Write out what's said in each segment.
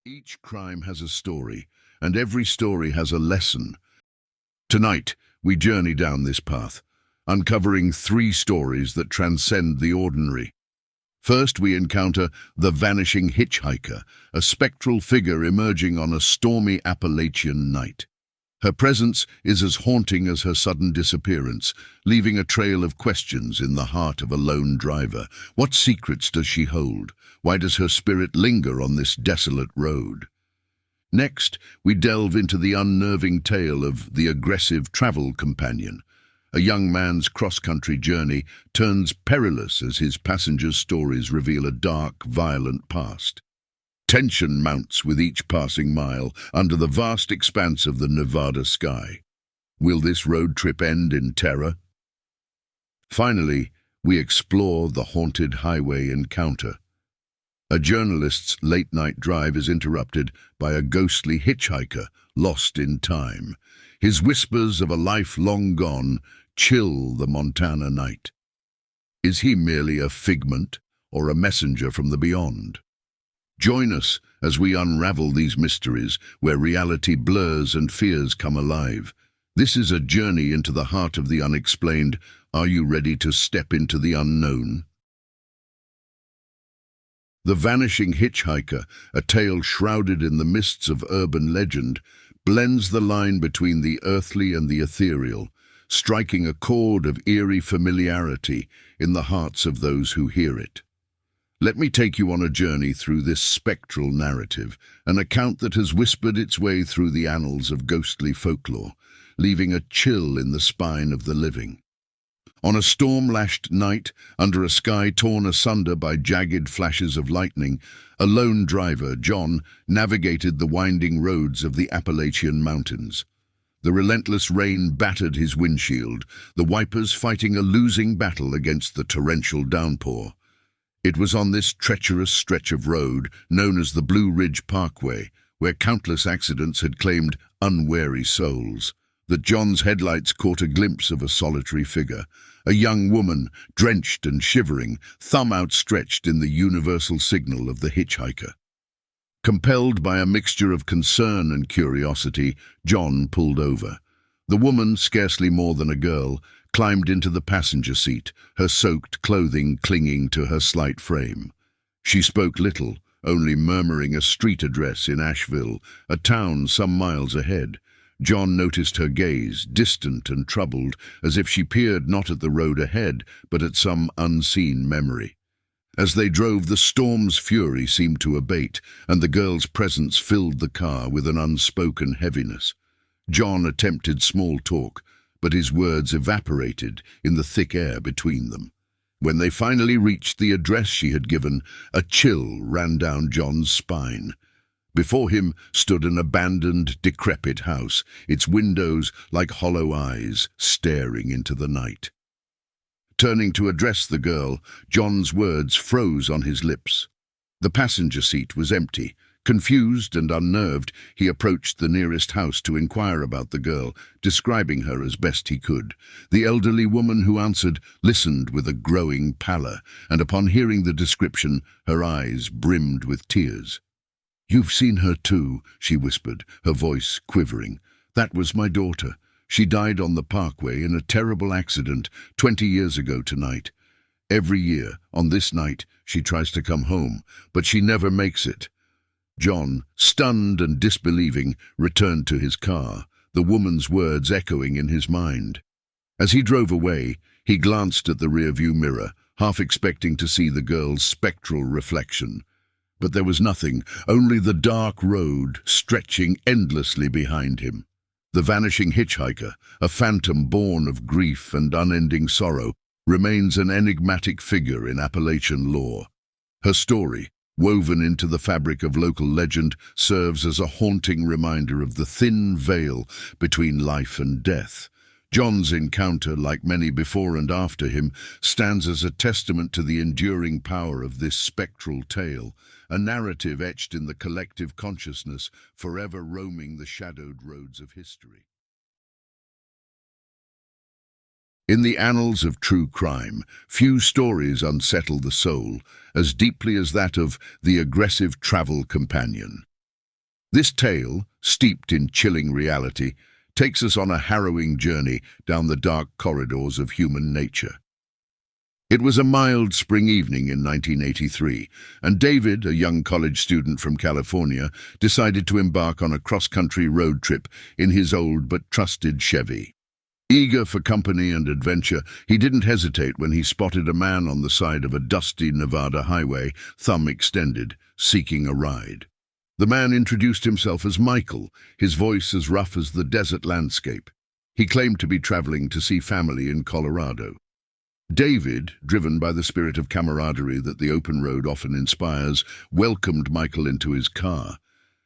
Each crime has a story, and every story has a lesson. Tonight, we journey down this path, uncovering three stories that transcend the ordinary. First, we encounter the vanishing hitchhiker, a spectral figure emerging on a stormy Appalachian night. Her presence is as haunting as her sudden disappearance, leaving a trail of questions in the heart of a lone driver. What secrets does she hold? Why does her spirit linger on this desolate road? Next, we delve into the unnerving tale of the aggressive travel companion. A young man's cross-country journey turns perilous as his passengers' stories reveal a dark, violent past. Tension mounts with each passing mile under the vast expanse of the Nevada sky. Will this road trip end in terror? Finally, we explore the haunted highway encounter. A journalist's late-night drive is interrupted by a ghostly hitchhiker lost in time. His whispers of a life long gone chill the Montana night. Is he merely a figment or a messenger from the beyond? Join us as we unravel these mysteries where reality blurs and fears come alive. This is a journey into the heart of the unexplained. Are you ready to step into the unknown? The Vanishing Hitchhiker, a tale shrouded in the mists of urban legend, blends the line between the earthly and the ethereal, striking a chord of eerie familiarity in the hearts of those who hear it. Let me take you on a journey through this spectral narrative, an account that has whispered its way through the annals of ghostly folklore, leaving a chill in the spine of the living. On a storm-lashed night, under a sky torn asunder by jagged flashes of lightning, a lone driver, John, navigated the winding roads of the Appalachian Mountains. The relentless rain battered his windshield, the wipers fighting a losing battle against the torrential downpour. It was on this treacherous stretch of road, known as the Blue Ridge Parkway, where countless accidents had claimed unwary souls, that John's headlights caught a glimpse of a solitary figure, a young woman, drenched and shivering, thumb outstretched in the universal signal of the hitchhiker. Compelled by a mixture of concern and curiosity, John pulled over. The woman, scarcely more than a girl, climbed into the passenger seat, her soaked clothing clinging to her slight frame. She spoke little, only murmuring a street address in Asheville, a town some miles ahead. John noticed her gaze, distant and troubled, as if she peered not at the road ahead, but at some unseen memory. As they drove, the storm's fury seemed to abate, and the girl's presence filled the car with an unspoken heaviness. John attempted small talk, but his words evaporated in the thick air between them. When they finally reached the address she had given, a chill ran down John's spine. Before him stood an abandoned, decrepit house, its windows like hollow eyes staring into the night. Turning to address the girl, John's words froze on his lips. The passenger seat was empty. Confused and unnerved, he approached the nearest house to inquire about the girl, describing her as best he could. The elderly woman who answered listened with a growing pallor, and upon hearing the description, her eyes brimmed with tears. "You've seen her too," she whispered, her voice quivering. "That was my daughter. She died on the parkway in a terrible accident 20 years ago tonight. Every year, on this night, she tries to come home, but she never makes it." John, stunned and disbelieving, returned to his car, the woman's words echoing in his mind. As he drove away, he glanced at the rearview mirror, half expecting to see the girl's spectral reflection. But there was nothing, only the dark road stretching endlessly behind him. The vanishing hitchhiker, a phantom born of grief and unending sorrow, remains an enigmatic figure in Appalachian lore. Her story, woven into the fabric of local legend, serves as a haunting reminder of the thin veil between life and death. John's encounter, like many before and after him, stands as a testament to the enduring power of this spectral tale, a narrative etched in the collective consciousness, forever roaming the shadowed roads of history. In the annals of true crime, few stories unsettle the soul as deeply as that of the aggressive travel companion. This tale, steeped in chilling reality, takes us on a harrowing journey down the dark corridors of human nature. It was a mild spring evening in 1983, and David, a young college student from California, decided to embark on a cross-country road trip in his old but trusted Chevy. Eager for company and adventure, he didn't hesitate when he spotted a man on the side of a dusty Nevada highway, thumb extended, seeking a ride. The man introduced himself as Michael, his voice as rough as the desert landscape. He claimed to be traveling to see family in Colorado. David, driven by the spirit of camaraderie that the open road often inspires, welcomed Michael into his car.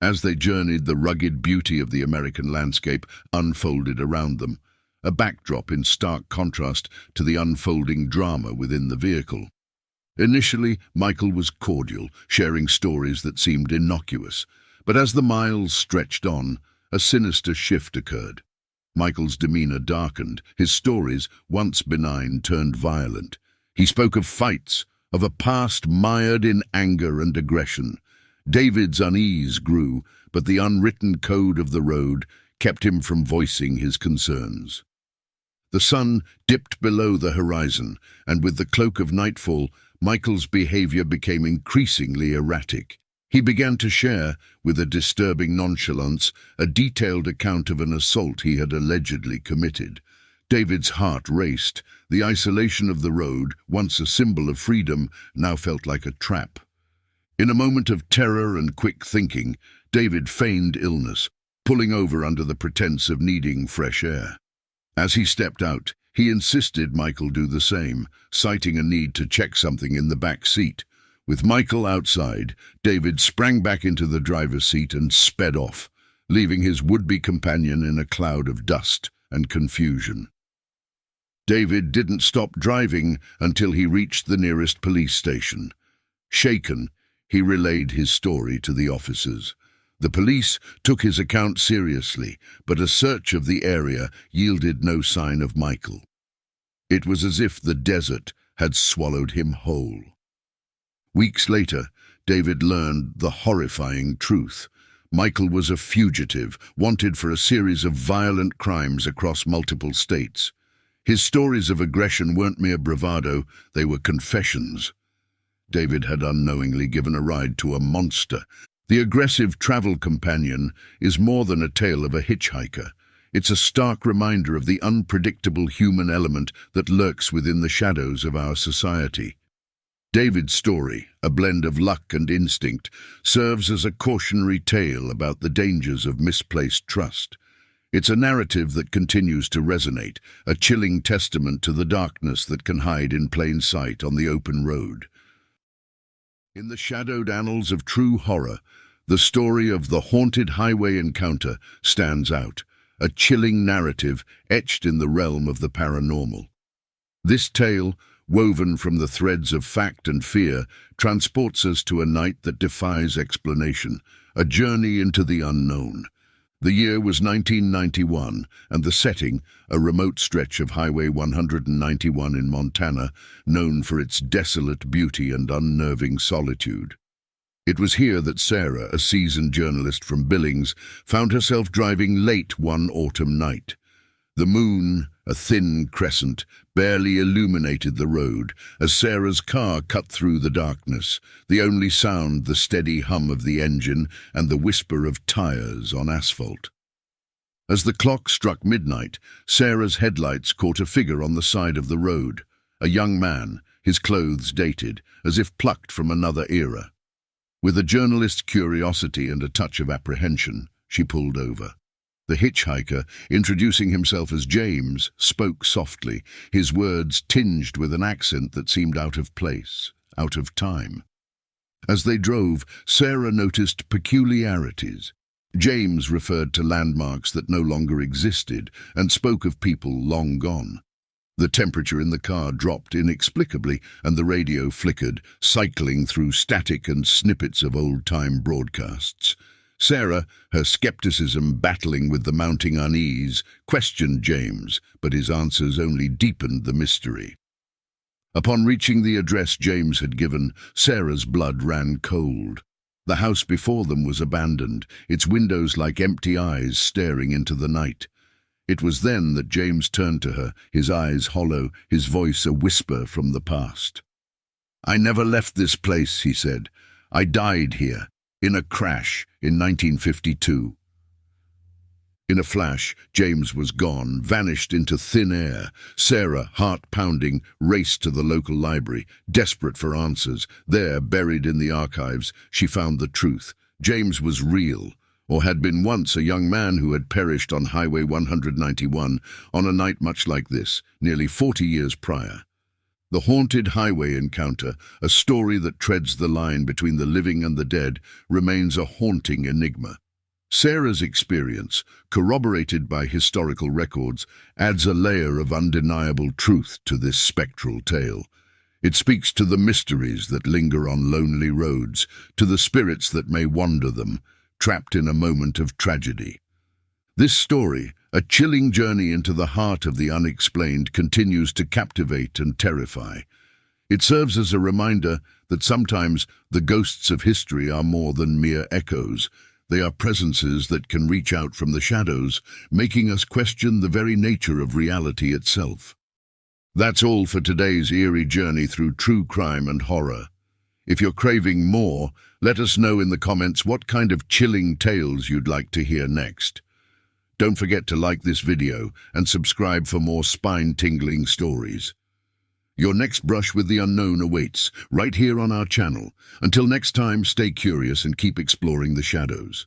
As they journeyed, the rugged beauty of the American landscape unfolded around them, a backdrop in stark contrast to the unfolding drama within the vehicle. Initially, Michael was cordial, sharing stories that seemed innocuous, but as the miles stretched on, a sinister shift occurred. Michael's demeanor darkened, his stories, once benign, turned violent. He spoke of fights, of a past mired in anger and aggression. David's unease grew, but the unwritten code of the road kept him from voicing his concerns. The sun dipped below the horizon, and with the cloak of nightfall, Michael's behavior became increasingly erratic. He began to share, with a disturbing nonchalance, a detailed account of an assault he had allegedly committed. David's heart raced. The isolation of the road, once a symbol of freedom, now felt like a trap. In a moment of terror and quick thinking, David feigned illness, pulling over under the pretense of needing fresh air. As he stepped out, he insisted Michael do the same, citing a need to check something in the back seat. With Michael outside, David sprang back into the driver's seat and sped off, leaving his would-be companion in a cloud of dust and confusion. David didn't stop driving until he reached the nearest police station. Shaken, he relayed his story to the officers. The police took his account seriously, but a search of the area yielded no sign of Michael. It was as if the desert had swallowed him whole. Weeks later, David learned the horrifying truth. Michael was a fugitive, wanted for a series of violent crimes across multiple states. His stories of aggression weren't mere bravado, they were confessions. David had unknowingly given a ride to a monster. The aggressive travel companion is more than a tale of a hitchhiker. It's a stark reminder of the unpredictable human element that lurks within the shadows of our society. David's story, a blend of luck and instinct, serves as a cautionary tale about the dangers of misplaced trust. It's a narrative that continues to resonate, a chilling testament to the darkness that can hide in plain sight on the open road. In the shadowed annals of true horror, the story of the haunted highway encounter stands out, a chilling narrative etched in the realm of the paranormal. This tale, woven from the threads of fact and fear, transports us to a night that defies explanation, a journey into the unknown. The year was 1991, and the setting, a remote stretch of Highway 191 in Montana, known for its desolate beauty and unnerving solitude. It was here that Sarah, a seasoned journalist from Billings, found herself driving late one autumn night. The moon, a thin crescent, barely illuminated the road as Sarah's car cut through the darkness, the only sound the steady hum of the engine and the whisper of tires on asphalt. As the clock struck midnight, Sarah's headlights caught a figure on the side of the road, a young man, his clothes dated, as if plucked from another era. With a journalist's curiosity and a touch of apprehension, she pulled over. The hitchhiker, introducing himself as James, spoke softly, his words tinged with an accent that seemed out of place, out of time. As they drove, Sarah noticed peculiarities. James referred to landmarks that no longer existed and spoke of people long gone. The temperature in the car dropped inexplicably, and the radio flickered, cycling through static and snippets of old-time broadcasts. Sarah, her skepticism battling with the mounting unease, questioned James, but his answers only deepened the mystery. Upon reaching the address James had given, Sarah's blood ran cold. The house before them was abandoned, its windows like empty eyes staring into the night. It was then that James turned to her, his eyes hollow, his voice a whisper from the past. "I never left this place," he said. "I died here, in a crash, in 1952. In a flash, James was gone, vanished into thin air. Sarah, heart-pounding, raced to the local library, desperate for answers. There, buried in the archives, she found the truth. James was real, or had been once a young man who had perished on Highway 191 on a night much like this, nearly 40 years prior. The haunted highway encounter, a story that treads the line between the living and the dead, remains a haunting enigma. Sarah's experience, corroborated by historical records, adds a layer of undeniable truth to this spectral tale. It speaks to the mysteries that linger on lonely roads, to the spirits that may wander them, trapped in a moment of tragedy. This story, a chilling journey into the heart of the unexplained, continues to captivate and terrify. It serves as a reminder that sometimes the ghosts of history are more than mere echoes. They are presences that can reach out from the shadows, making us question the very nature of reality itself. That's all for today's eerie journey through true crime and horror. If you're craving more, let us know in the comments what kind of chilling tales you'd like to hear next. Don't forget to like this video and subscribe for more spine-tingling stories. Your next brush with the unknown awaits, right here on our channel. Until next time, stay curious and keep exploring the shadows.